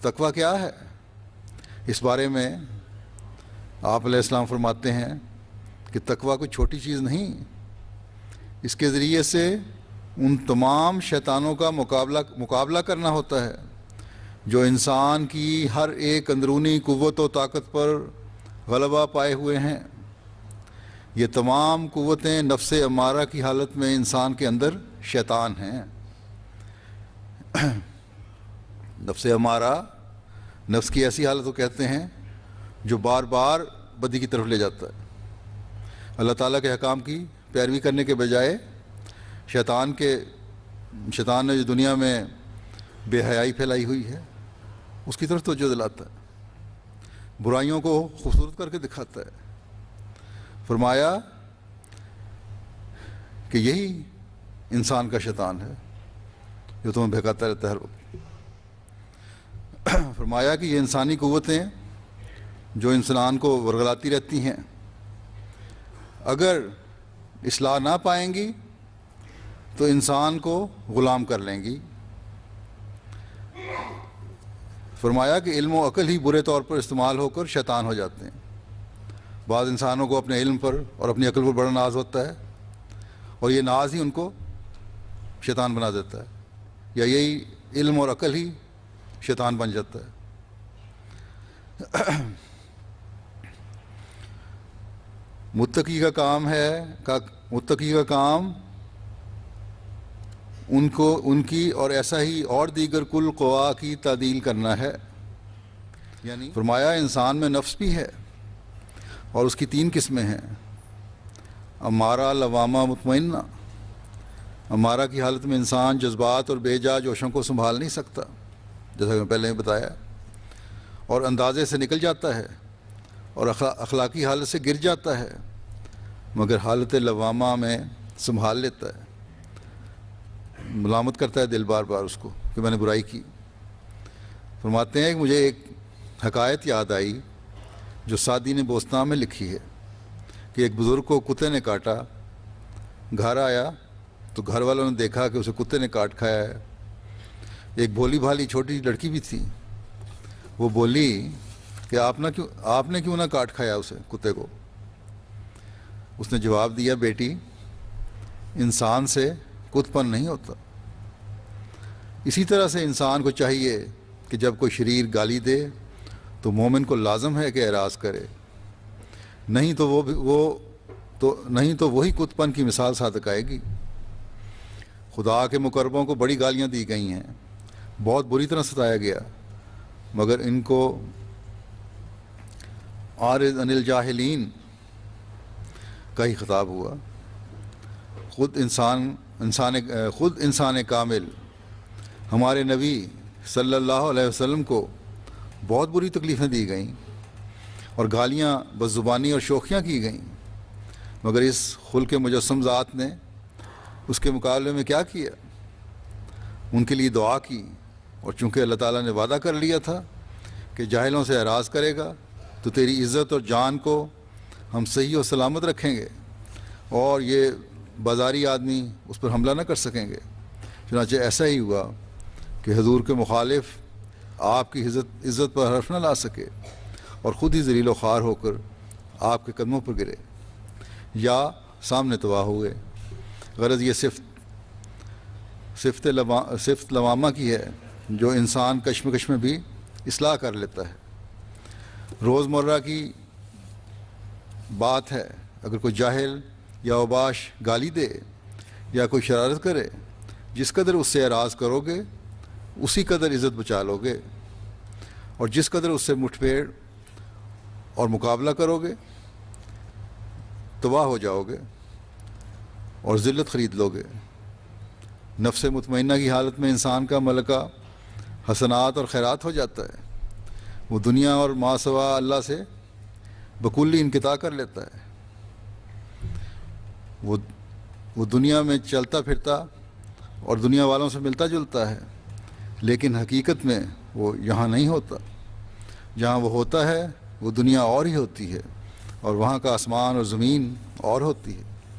تقویٰ کیا ہے؟ اس بارے میں آپ علیہ السلام فرماتے ہیں کہ تقویٰ کوئی چھوٹی چیز نہیں، اس کے ذریعے سے ان تمام شیطانوں کا مقابلہ کرنا ہوتا ہے جو انسان کی ہر ایک اندرونی قوت و طاقت پر غلبہ پائے ہوئے ہیں۔ یہ تمام قوتیں نفس امارہ کی حالت میں انسان کے اندر شیطان ہیں۔ نفس امارہ نفس کی ایسی حالت کو کہتے ہیں جو بار بار بدی کی طرف لے جاتا ہے۔ اللہ تعالیٰ کے حکام کی پیروی کرنے کے بجائے شیطان نے جو دنیا میں بے حیائی پھیلائی ہوئی ہے اس کی طرف توجہ دلاتا ہے، برائیوں کو خوبصورت کر کے دکھاتا ہے۔ فرمایا کہ یہی انسان کا شیطان ہے جو تمہیں بہکاتا رہتا ہے ہر وقت۔ فرمایا کہ یہ انسانی قوتیں جو انسان کو ورگلاتی رہتی ہیں، اگر اصلاح نہ پائیں گی تو انسان کو غلام کر لیں گی۔ فرمایا کہ علم و عقل ہی برے طور پر استعمال ہو کر شیطان ہو جاتے ہیں۔ بعض انسانوں کو اپنے علم پر اور اپنی عقل پر بڑا ناز ہوتا ہے اور یہ ناز ہی ان کو شیطان بنا دیتا ہے، یا یہی علم اور عقل ہی شیطان بن جاتا ہے۔ متقی کا کام ان کی اور ایسا ہی اور دیگر کل قوا کی تعدیل کرنا ہے۔ یعنی فرمایا انسان میں نفس بھی ہے اور اس کی 3 قسمیں ہیں، امارہ، لوامہ، مطمئنہ۔ امارہ کی حالت میں انسان جذبات اور بے جا جوشوں کو سنبھال نہیں سکتا، جیسا کہ میں پہلے بتایا، اور اندازے سے نکل جاتا ہے اور اخلاقی حالت سے گر جاتا ہے، مگر حالت لوامہ میں سنبھال لیتا ہے۔ ملامت کرتا ہے دل بار بار اس کو کہ میں نے برائی کی۔ فرماتے ہیں کہ مجھے ایک حکایت یاد آئی جو سعدی نے بوستان میں لکھی ہے کہ ایک بزرگ کو کتے نے کاٹا، گھر آیا تو گھر والوں نے دیکھا کہ اسے کتے نے کاٹ کھایا ہے۔ ایک بھولی بھالی چھوٹی لڑکی بھی تھی، وہ بولی کہ آپ نے کیوں نہ کاٹ کھایا اسے، کتے کو؟ اس نے جواب دیا، بیٹی، انسان سے کتپن نہیں ہوتا۔ اسی طرح سے انسان کو چاہیے کہ جب کوئی شریر گالی دے تو مومن کو لازم ہے کہ اعراض کرے، نہیں تو وہی کتپن کی مثال صادق آئے گی۔ خدا کے مقربوں کو بڑی گالیاں دی گئی ہیں، بہت بری طرح ستایا گیا، مگر ان کو عارض عن الجاہلین کا ہی خطاب ہوا۔ خود انسان کامل ہمارے نبی صلی اللہ علیہ وسلم کو بہت بری تکلیفیں دی گئیں اور گالیاں بدزبانی اور شوخیاں کی گئیں، مگر اس خلق مجسم ذات نے اس کے مقابلے میں کیا کیا؟ ان کے لیے دعا کی، اور چونکہ اللہ تعالیٰ نے وعدہ کر لیا تھا کہ جاہلوں سے اعراض کرے گا تو تیری عزت اور جان کو ہم صحیح و سلامت رکھیں گے اور یہ بازاری آدمی اس پر حملہ نہ کر سکیں گے۔ چنانچہ ایسا ہی ہوا کہ حضور کے مخالف آپ کی عزت پر حرف نہ لا سکے اور خود ہی ذلیل و خوار ہو کر آپ کے قدموں پر گرے یا سامنے تباہ ہوئے۔ غرض یہ صفت لوامہ کی ہے جو انسان کشمکش میں بھی اصلاح کر لیتا ہے۔ روزمرہ کی بات ہے، اگر کوئی جاہل یا اوباش گالی دے یا کوئی شرارت کرے، جس قدر اس سے اعراض کرو گے اسی قدر عزت بچا لو گے، اور جس قدر اس سے مٹھ پھیڑ اور مقابلہ کرو گے تباہ ہو جاؤ گے اور ذلت خرید لو گے۔ نفس مطمئنہ کی حالت میں انسان کا ملکہ حسنات اور خیرات ہو جاتا ہے، وہ دنیا اور ما سوا اللہ سے بکلی انقطاع کر لیتا ہے۔ وہ دنیا میں چلتا پھرتا اور دنیا والوں سے ملتا جلتا ہے، لیکن حقیقت میں وہ یہاں نہیں ہوتا۔ جہاں وہ ہوتا ہے وہ دنیا اور ہی ہوتی ہے، اور وہاں کا آسمان اور زمین اور ہوتی ہے۔